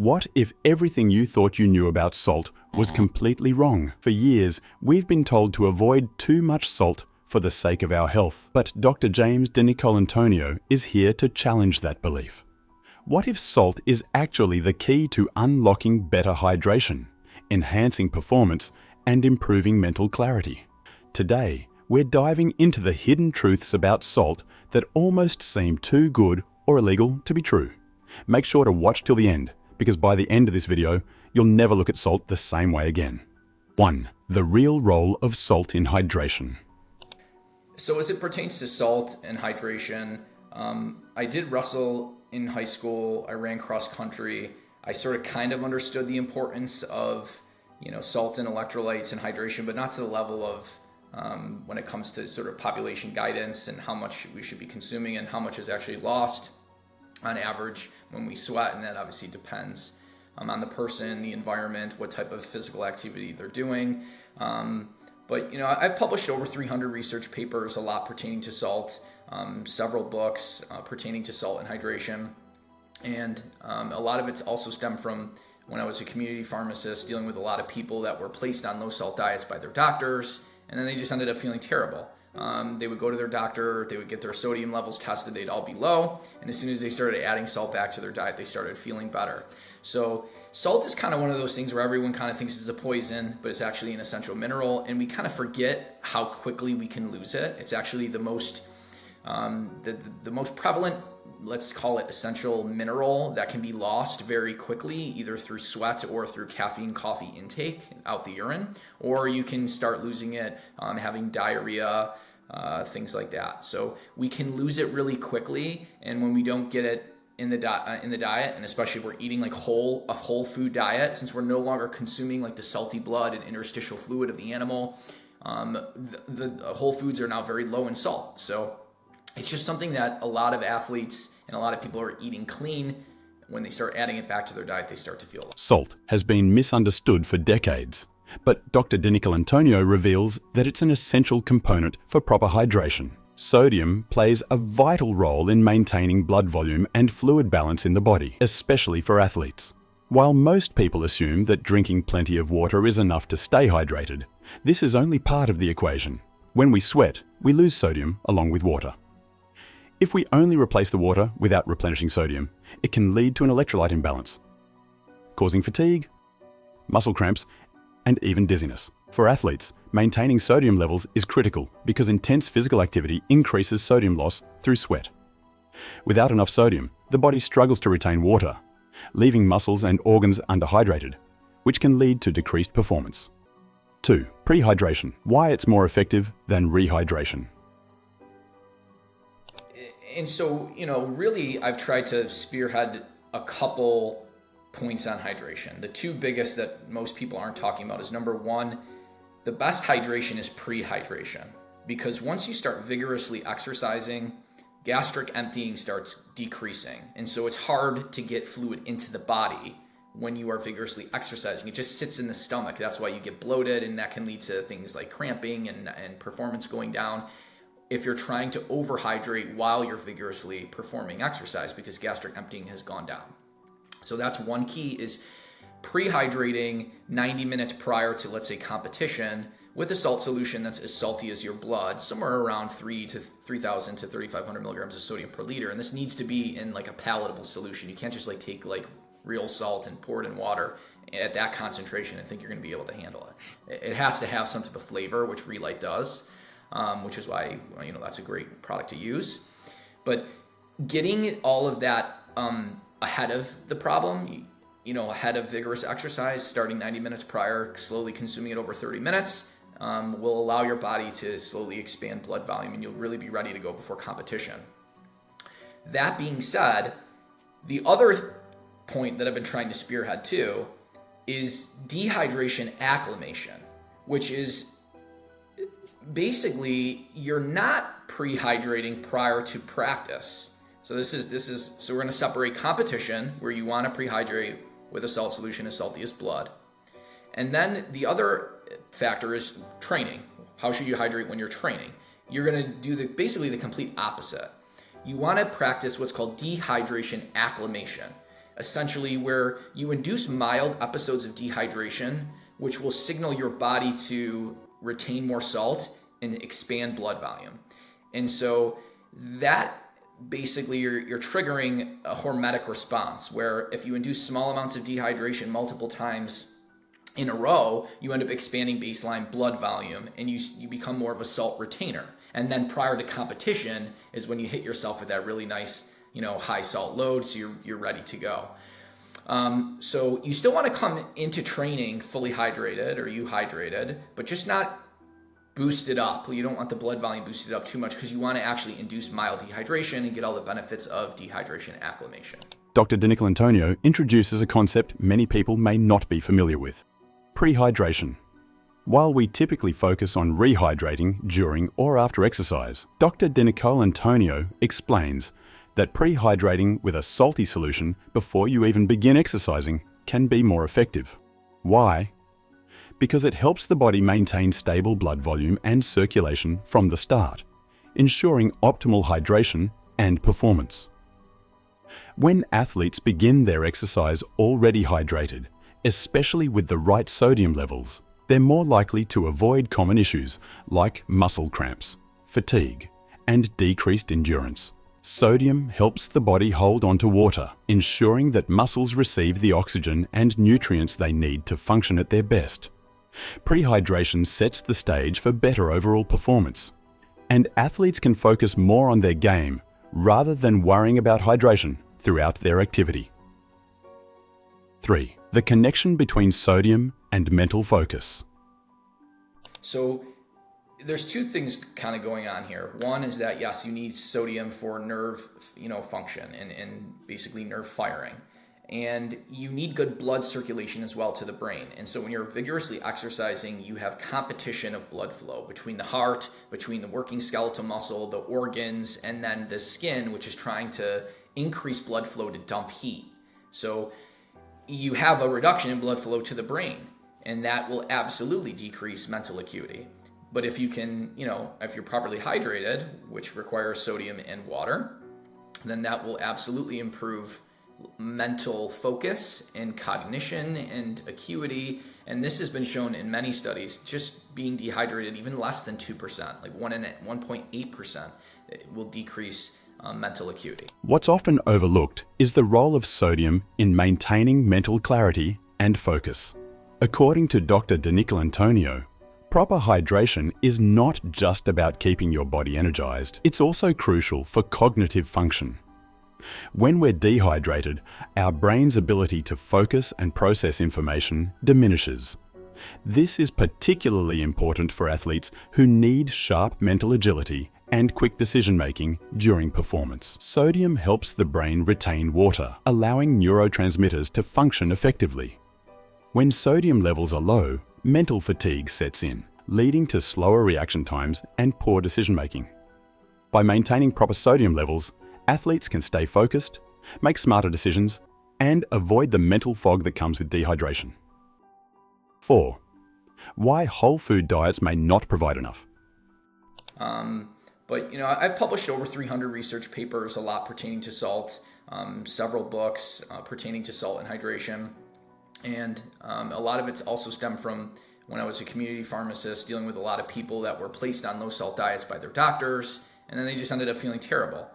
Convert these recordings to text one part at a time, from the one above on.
What if everything you thought you knew about salt was completely wrong? For years, we've been told to avoid too much salt for the sake of our health. But Dr. James DiNicolantonio is here to challenge that belief. What if salt is actually the key to unlocking better hydration, enhancing performance, and improving mental clarity? Today, we're diving into the hidden truths about salt that almost seem too good or illegal to be true. Make sure to watch till the end, because by the end of this video, you'll never look at salt the same way again. 1. The real role of salt in hydration. So as it pertains to salt and hydration, I did wrestle in high school. I ran cross country. I sort of kind of understood the importance of, salt and electrolytes and hydration, but not to the level of when it comes to sort of population guidance and how much we should be consuming and how much is actually lost on average when we sweat. And that obviously depends on the person, the environment, what type of physical activity they're doing. But I've published over 300 research papers, a lot pertaining to salt, several books pertaining to salt and hydration. And a lot of it's also stemmed from when I was a community pharmacist dealing with a lot of people that were placed on low salt diets by their doctors, and then they just ended up feeling terrible. They would go to their doctor, they would get their sodium levels tested, they'd all be low, and as soon as they started adding salt back to their diet, they started feeling better. So salt is kind of one of those things where everyone kind of thinks it's a poison, but it's actually an essential mineral, and we kind of forget how quickly we can lose it. It's actually the most most prevalent, let's call it, essential mineral that can be lost very quickly, either through sweat or through caffeine coffee intake out the urine, or you can start losing it having diarrhea, things like that. So we can lose it really quickly, and when we don't get it in the diet, and especially if we're eating like a whole food diet, since we're no longer consuming like the salty blood and interstitial fluid of the animal, the whole foods are now very low in salt. So it's just something that a lot of athletes and a lot of people are eating clean. When they start adding it back to their diet, they start to feel it. Salt has been misunderstood for decades, but Dr. DiNicolantonio reveals that it's an essential component for proper hydration. Sodium plays a vital role in maintaining blood volume and fluid balance in the body, especially for athletes. While most people assume that drinking plenty of water is enough to stay hydrated, this is only part of the equation. When we sweat, we lose sodium along with water. If we only replace the water without replenishing sodium, it can lead to an electrolyte imbalance, causing fatigue, muscle cramps, and even dizziness. For athletes, maintaining sodium levels is critical because intense physical activity increases sodium loss through sweat. Without enough sodium, the body struggles to retain water, leaving muscles and organs underhydrated, which can lead to decreased performance. 2. Prehydration. Why it's more effective than rehydration. And so, really I've tried to spearhead a couple points on hydration. The two biggest that most people aren't talking about is, number one, the best hydration is prehydration. Because once you start vigorously exercising, gastric emptying starts decreasing. And so it's hard to get fluid into the body when you are vigorously exercising. It just sits in the stomach. That's why you get bloated, and that can lead to things like cramping and performance going down if you're trying to overhydrate while you're vigorously performing exercise, because gastric emptying has gone down. So that's one key, is prehydrating 90 minutes prior to, let's say, competition with a salt solution that's as salty as your blood, somewhere around 3,000 to 3,500 milligrams of sodium per liter. And this needs to be in like a palatable solution. You can't just take like real salt and pour it in water at that concentration and think you're going to be able to handle it. It has to have some type of flavor, which Relight does. Which is why that's a great product to use. But getting all of that ahead of the problem, ahead of vigorous exercise, starting 90 minutes prior, slowly consuming it over 30 minutes, will allow your body to slowly expand blood volume, and you'll really be ready to go before competition. That being said, the other point that I've been trying to spearhead too is dehydration acclimation, which is basically you're not prehydrating prior to practice. So so we're going to separate competition, where you want to prehydrate with a salt solution as salty as blood. And then the other factor is training. How should you hydrate when you're training? You're going to do basically the complete opposite. You want to practice what's called dehydration acclimation. essentially where you induce mild episodes of dehydration, which will signal your body to retain more salt and expand blood volume. And so that basically you're triggering a hormetic response where if you induce small amounts of dehydration multiple times in a row, you end up expanding baseline blood volume and you become more of a salt retainer. And then prior to competition is when you hit yourself with that really nice, high salt load, so you're ready to go. So you still want to come into training fully hydrated or euhydrated, but just not boosted up. You don't want the blood volume boosted up too much because you want to actually induce mild dehydration and get all the benefits of dehydration acclimation. Dr. DiNicolantonio introduces a concept many people may not be familiar with: prehydration. While we typically focus on rehydrating during or after exercise, Dr. DiNicolantonio explains that prehydrating with a salty solution before you even begin exercising can be more effective. Why? Because it helps the body maintain stable blood volume and circulation from the start, ensuring optimal hydration and performance. When athletes begin their exercise already hydrated, especially with the right sodium levels, they're more likely to avoid common issues like muscle cramps, fatigue, and decreased endurance. Sodium helps the body hold onto water, ensuring that muscles receive the oxygen and nutrients they need to function at their best. Prehydration sets the stage for better overall performance, and athletes can focus more on their game rather than worrying about hydration throughout their activity. 3. The connection between sodium and mental focus. So there's two things kind of going on here. One is that, yes, you need sodium for nerve, function and basically nerve firing. And you need good blood circulation as well to the brain. And so when you're vigorously exercising, you have competition of blood flow between the heart, between the working skeletal muscle, the organs, and then the skin, which is trying to increase blood flow to dump heat. So you have a reduction in blood flow to the brain, and that will absolutely decrease mental acuity. But if you can, if you're properly hydrated, which requires sodium and water, then that will absolutely improve mental focus and cognition and acuity. And this has been shown in many studies, just being dehydrated even less than 2%, like 1.8%, will decrease mental acuity. What's often overlooked is the role of sodium in maintaining mental clarity and focus. According to Dr. DiNicolantonio, proper hydration is not just about keeping your body energized, it's also crucial for cognitive function. When we're dehydrated, our brain's ability to focus and process information diminishes. This is particularly important for athletes who need sharp mental agility and quick decision-making during performance. Sodium helps the brain retain water, allowing neurotransmitters to function effectively. When sodium levels are low, mental fatigue sets in, leading to slower reaction times and poor decision-making. By maintaining proper sodium levels, athletes can stay focused, make smarter decisions, and avoid the mental fog that comes with dehydration. 4. Why whole food diets may not provide enough. But I've published over 300 research papers, a lot pertaining to salt, several books pertaining to salt and hydration. And a lot of it's also stemmed from when I was a community pharmacist dealing with a lot of people that were placed on low salt diets by their doctors, and then they just ended up feeling terrible.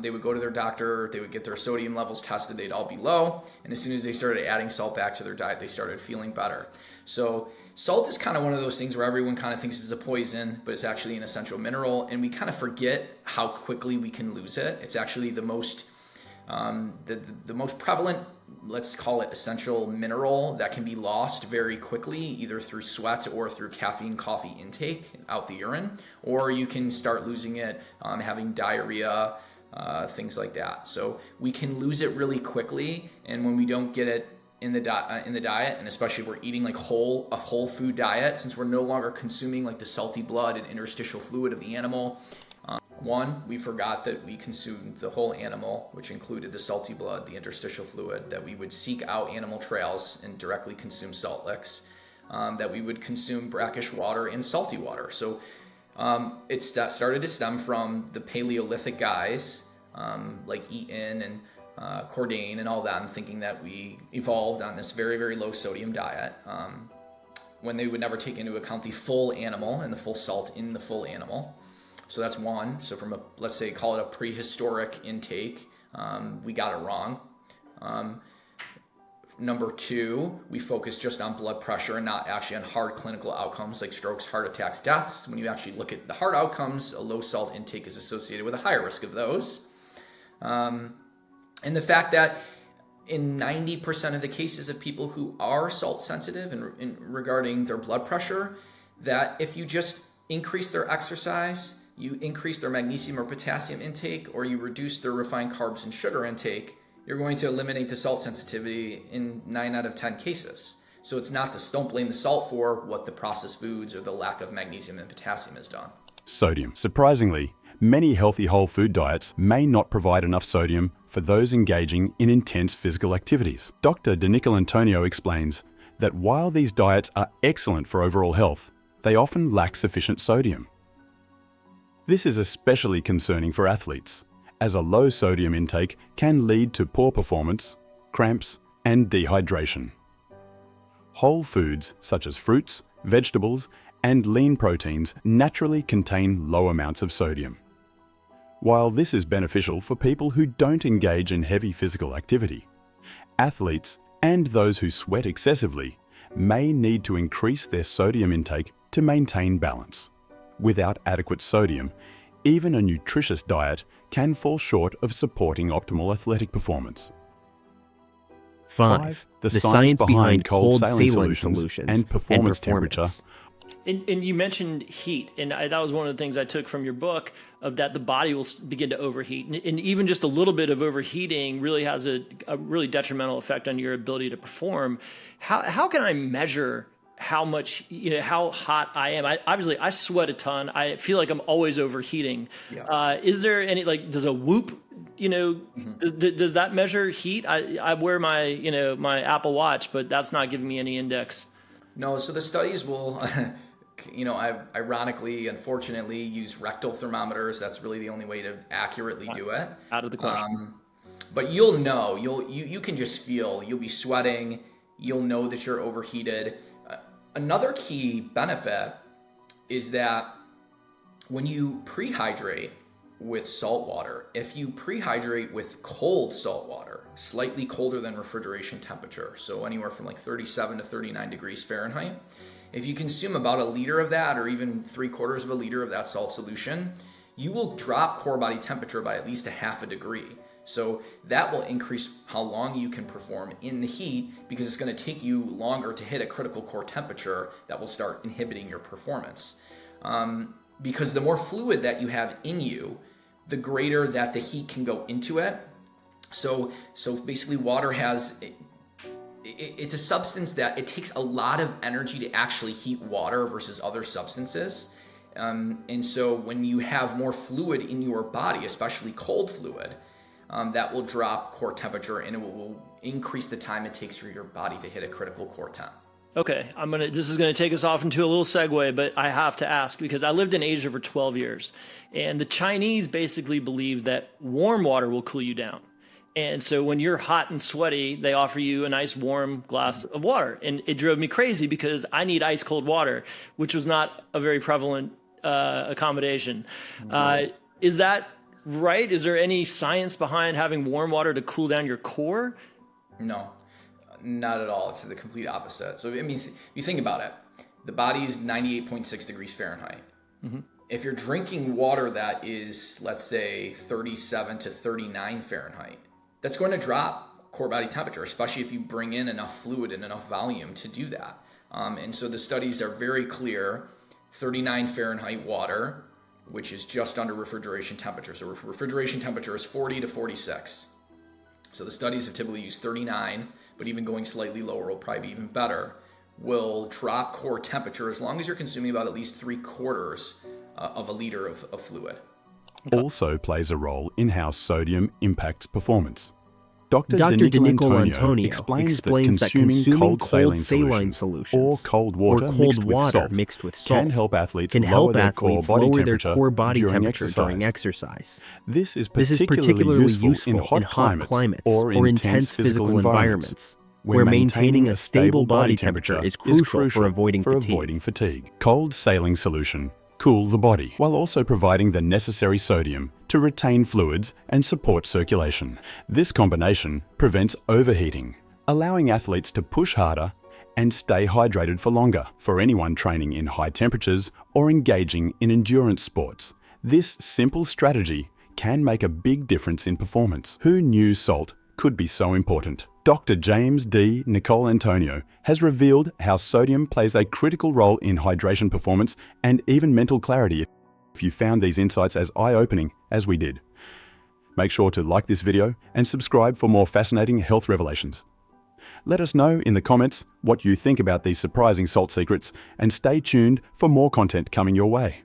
They would go to their doctor, they would get their sodium levels tested, they'd all be low, and as soon as they started adding salt back to their diet, they started feeling better. So salt is kind of one of those things where everyone kind of thinks it's a poison, but it's actually an essential mineral, and we kind of forget how quickly we can lose it. It's actually the most prevalent, let's call it, essential mineral that can be lost very quickly, either through sweat or through caffeine coffee intake out the urine, or you can start losing it having diarrhea, things like that. So we can lose it really quickly, and when we don't get it in the diet, and especially if we're eating like a whole food diet, since we're no longer consuming like the salty blood and interstitial fluid of the animal. One, we forgot that we consumed the whole animal, which included the salty blood, the interstitial fluid, that we would seek out animal trails and directly consume salt licks, that we would consume brackish water and salty water. So that started to stem from the Paleolithic guys like Eaton and Cordain and all that, and thinking that we evolved on this very, very low sodium diet, when they would never take into account the full animal and the full salt in the full animal. So that's one. So from let's say, call it a prehistoric intake, we got it wrong. Number two, we focus just on blood pressure and not actually on hard clinical outcomes like strokes, heart attacks, deaths. When you actually look at the hard outcomes, a low salt intake is associated with a higher risk of those. And the fact that in 90% of the cases of people who are salt sensitive and regarding their blood pressure, that if you just increase their exercise, you increase their magnesium or potassium intake, or you reduce their refined carbs and sugar intake, you're going to eliminate the salt sensitivity in 9 out of 10 cases. So it's not don't blame the salt for what the processed foods or the lack of magnesium and potassium has done. Sodium. Surprisingly, many healthy whole food diets may not provide enough sodium for those engaging in intense physical activities. Dr. DiNicolantonio explains that while these diets are excellent for overall health, they often lack sufficient sodium. This is especially concerning for athletes, as a low sodium intake can lead to poor performance, cramps, and dehydration. Whole foods such as fruits, vegetables, and lean proteins naturally contain low amounts of sodium. While this is beneficial for people who don't engage in heavy physical activity, athletes and those who sweat excessively may need to increase their sodium intake to maintain balance. Without adequate sodium, even a nutritious diet can fall short of supporting optimal athletic performance. 5. The science behind cold saline solutions and performance temperature. And you mentioned heat, and that was one of the things I took from your book, of that the body will begin to overheat. And even just a little bit of overheating really has a really detrimental effect on your ability to perform. How can I measure how much, how hot I am? Obviously, I sweat a ton. I feel like I'm always overheating. Yeah. Is there any, does a Whoop, does that measure heat? I wear my, my Apple Watch, but that's not giving me any index. No, so the studies will, I ironically, unfortunately, use rectal thermometers. That's really the only way to accurately do it. Out of the question. But you'll know, you can just feel, you'll be sweating, you'll know that you're overheated. Another key benefit is that when you prehydrate with salt water, if you prehydrate with cold salt water, slightly colder than refrigeration temperature, so anywhere from 37 to 39 degrees Fahrenheit, if you consume about a liter of that, or even 3/4 of a liter of that salt solution, you will drop core body temperature by at least a half a degree. So that will increase how long you can perform in the heat, because it's going to take you longer to hit a critical core temperature that will start inhibiting your performance. Because the more fluid that you have in you, the greater that the heat can go into it. So basically water it's a substance that it takes a lot of energy to actually heat water versus other substances. And so when you have more fluid in your body, especially cold fluid, that will drop core temperature, and it will increase the time it takes for your body to hit a critical core temp. Okay, this is gonna take us off into a little segue, but I have to ask, because I lived in Asia for 12 years, and the Chinese basically believe that warm water will cool you down. And so when you're hot and sweaty, they offer you a nice warm glass of water. And it drove me crazy because I need ice cold water, which was not a very prevalent accommodation. Is that right? Is there any science behind having warm water to cool down your core? No, not at all. It's the complete opposite. So, you think about it. The body is 98.6 degrees Fahrenheit. Mm-hmm. If you're drinking water that is, let's say, 37 to 39 Fahrenheit, that's going to drop core body temperature, especially if you bring in enough fluid and enough volume to do that. And so the studies are very clear. 39 Fahrenheit water, which is just under refrigeration temperature. So refrigeration temperature is 40 to 46. So the studies have typically used 39, but even going slightly lower will probably be even better, will drop core temperature as long as you're consuming about at least 3/4 of a liter of fluid. Also plays a role in how sodium impacts performance. Dr. DiNicolantonio explains that consuming cold saline solutions or cold water mixed with salt can help athletes can lower help their athletes core lower body their core body during temperature exercise. during exercise. This is This is particularly particularly useful in hot climates or intense physical environments, where maintaining a stable body temperature is crucial for avoiding fatigue. Cold saline solution cool the body while also providing the necessary sodium to retain fluids and support circulation. This combination prevents overheating, allowing athletes to push harder and stay hydrated for longer. For anyone training in high temperatures or engaging in endurance sports, this simple strategy can make a big difference in performance. Who knew salt could be so important? Dr. James DiNicolantonio has revealed how sodium plays a critical role in hydration performance and even mental clarity. If you found these insights as eye-opening as we did, make sure to like this video and subscribe for more fascinating health revelations. Let us know in the comments what you think about these surprising salt secrets, and stay tuned for more content coming your way.